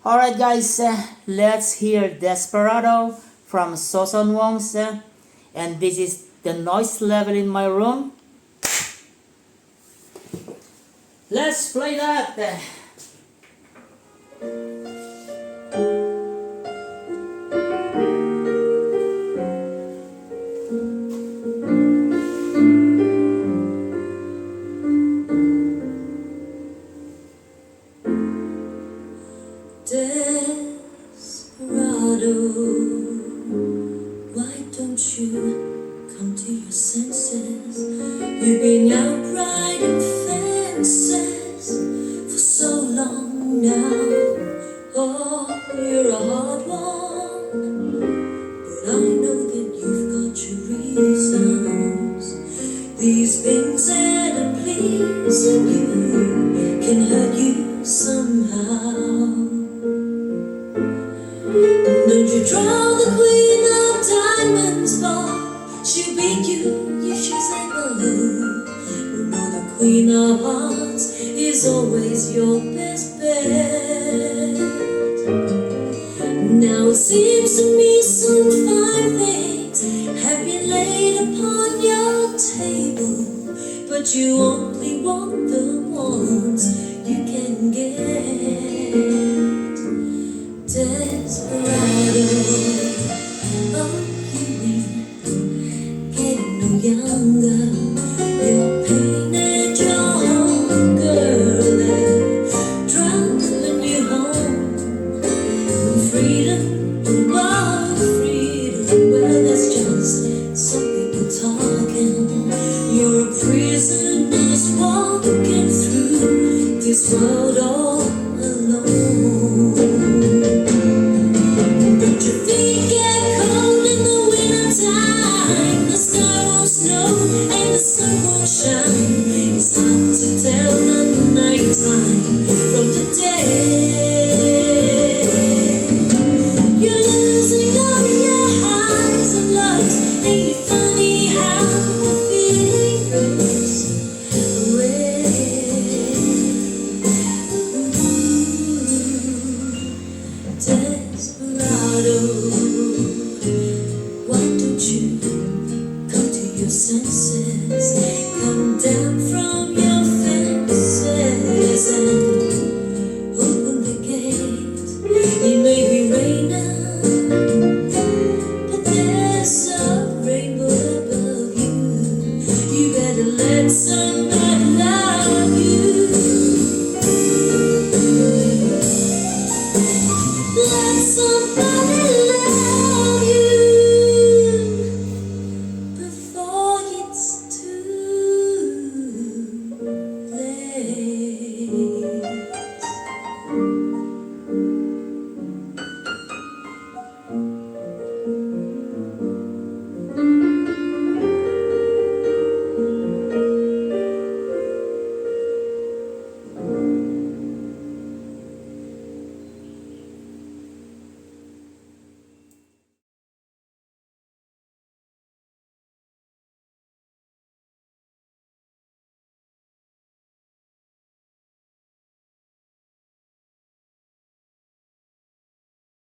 Alright guys, let's hear Desperado from Susan Wong, and this is the noise level in my room. Let's play that! Desperado, why don't you come to your senses? You've been out riding fences for so long now. Oh, you're a hard one, but I know that you've got your reasons. These things that are pleasing you can hurt you somehow. Don't you draw the queen of diamonds, boy? She'll beat you if she's able. You know the queen of hearts is always your best bet. Now it seems to me some fine things have been laid upon your table, but you